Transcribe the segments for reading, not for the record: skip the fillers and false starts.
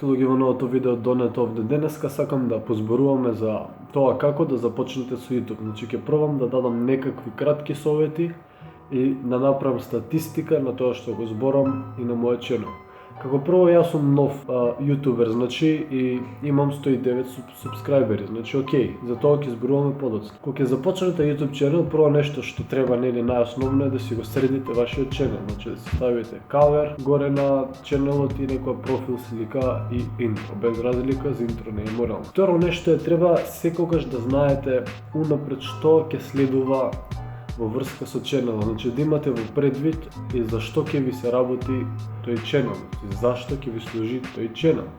Здравейте луѓе, во новото видео донето овде. Денеска сакам да позборуваме за тоа како да започнете со YouTube. Значи ќе пробам да дадам некакви кратки совети и да направам статистика на тоа што го зборам и на мојот ченел. Како прво, јас сум нов јутубер, значи, и имам 109 субскрајбери, значи окей, за тоа ќе зборуваме подоцна. Кога ќе започнете YouTube ченел, прво нешто што треба, нели, најосновно е да си го средите вашиот ченел, значи да си ставите кавер горе на ченелот и некоја профил слика и интро, без разлика, за интро не е морално. Второ нешто е, треба секогаш да знаете унапред што ќе следува во врска со ченелот, значи да имате во предвид и зашто ќе ви се работи тој ченел, зашто ќе ви служи тој ченел.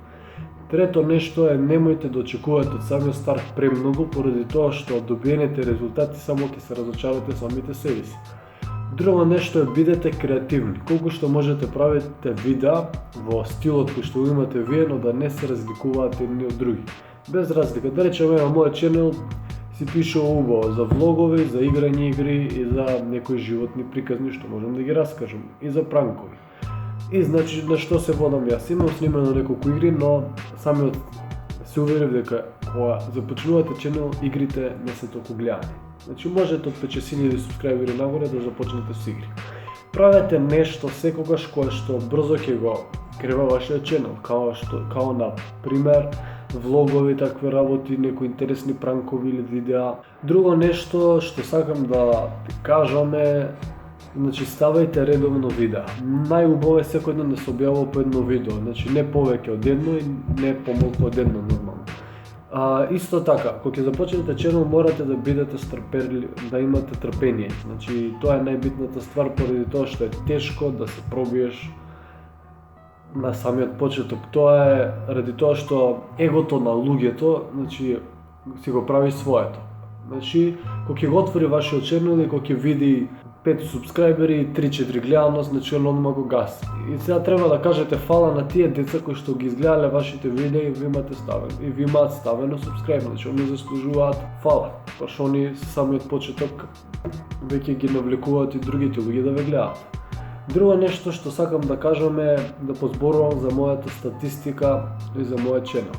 Трето нешто е, немојте да очекувате од самиот старт премногу, поради тоа што од добиените резултати само ќе се разочарате самите себе си. Друго нешто е, бидете креативни, колку што можете правите видеа во стилот кој што имате вие, но да не се разликуваат едни од други. Без разлика, да речеме на мојот ченел си пишува убаво за влогови, за играње игри и за некои животни приказни што можам да ги раскажам, и за пранкови. И значи на што се водам јас? Имам снимано неколку игри, но самиот се уверив дека кога започнувате ченел, игрите не се толку гледани. Значи можете од 5-6,000 субскрајбери нагоре да започнете со игри. Правете нешто секогаш кое што брзо ќе го крева вашиот ченел, као на пример влогови, такви работи, некои интересни пранкови или видеа. Друго нешто што сакам да кажам е, значи ставајте редовно видеа. Најубаво е секој ден да се објавува по едно видео, значи не повеќе од едно и не помалку од едно нормално. Исто така, кога ќе започнете ченел, морате да бидете стрперливи, да имате трпение. Значи тоа е најбитната ствар, поради тоа што е тешко да се пробиеш на самиот почеток. Тоа е ради тоа што егото на луѓето, значи, си го прави своето. Значи, кога ќе го отвори вашиот ченел и кога ќе види 5 субскрајбери и 3-4 гледаност, значи он одма го гаси. И сега треба да кажете фала на тие деца кои што ги изгледале вашите видеа и ви имаат ставено субскрајбер, значи они заслужуваат фала, пошто они самиот почеток веќе ги навлекуваат и другите луѓе да ве гледаат. Друго нешто што сакам да кажам е да позборувам за мојата статистика и за мојот ченел.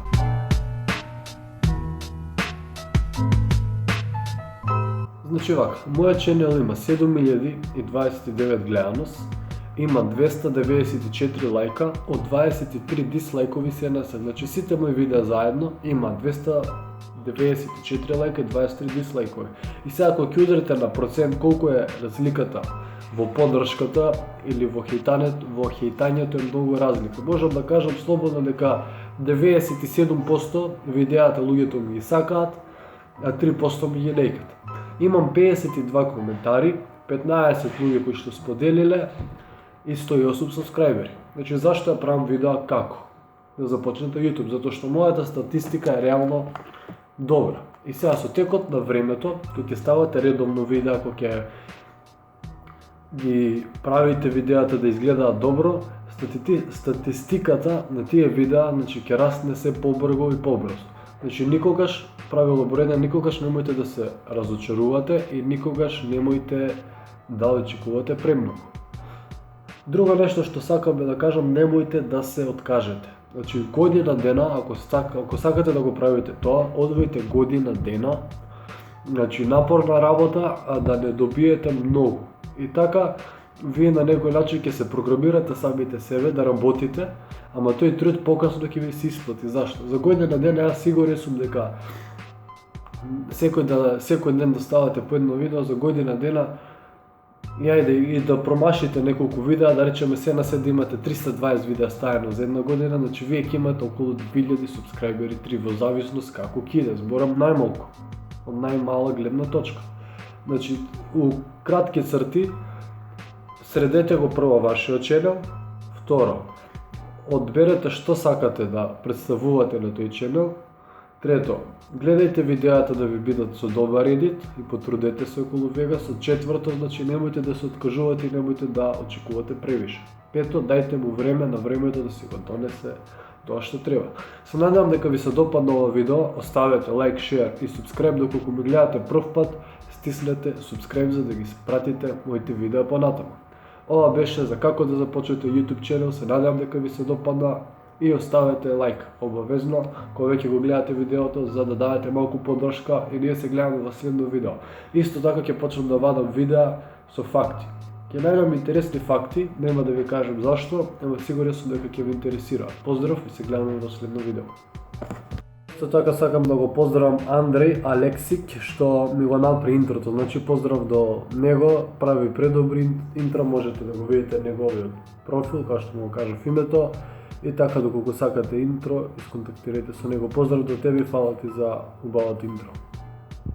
Значи вака, мојот ченел има 7029 гледаност, има 294 лајка, од 23 дислајкови се насе, значи сите мои видеа заедно има 294 лајка и 23 дислајкови. И сега ако ќе ударите на процент колку е разликата во поддршката или во хејтањето е многу разлика. Можам да кажам слободно дека 97% видеата луѓето ми ги сакаат, а 3% ми ги нејкат. Имам 52 коментари, 15 луѓе кои што споделиле и 108 субскрајбери. Значи зашто ја правам видеа како да започнете YouTube? Затоа што мојата статистика е реално добра. И сега со текот на времето, кога ќе ставате редовно видеа, кога ќе ги правите видеата да изгледаат добро, статистиката на тие видеа, значи, ќе расне се побрзо и побрзо. Значи никогаш, правило број 1, никогаш немојте да се разочарувате и никогаш немојте да очекувате премногу. Друго нешто што сакам да кажам, немојте да се откажете. Значи година дена, ако сакате да го правите тоа, одвојте година дена, значи напорна работа, а да не добиете многу. И така, вие на некој начин ќе се програмирате самите себе да работите, ама тој труд покасно ќе ви се исплати. Зашто? За година дена јас сигурен сум дека секој ден да ставате по едно видео, за година дена и да промашите неколку видеа, да речеме се на се да имате 320 видеа ставено за една година, значи вие ќе имате околу 2000 субскрајбери, 3 во зависност како ќе иде, зборам најмалку, од најмала гледна точка. Значи, у кратки црти, средете го прво вашиот ченел, второ, одберете што сакате да представувате на тој ченел, трето, гледајте видеата да ви бидат со добар едит и потрудете се околу вега, со четврто, значи немојте да се откажувате и немојте да очекувате превише. Пето, дајте му време на времето да си го донесе тоа што треба. Се надевам дека ви се допадна ова видео, оставете лайк, шер и субскрајб доколку ме гледате прв пат, стиснете субскрајб за да ги пратите моите видеа понатаму. Ова беше за како да започнете YouTube ченел, се надевам дека ви се допадна и оставете лайк обавезно кога веќе го гледате видеото, за да дадете малку поддршка и ние се гледаме во следно видео. Исто така ќе почнам да вадам видеа со факти. Ќе најдам интересни факти, нема да ви кажам зашто, ама сигурен сум дека ќе ви интересира. Поздрав и се гледаме во следно видео. Исто така сакам да го поздравам Андреј Алексик што ми го направи интрото. Значи поздрав до него, прави предобри интро, можете да го видите неговиот профил, како што му кажав името. И така доколку сакате интро, исконтактирайте со него. Поздрав до тебе и фала ти за убавото интро.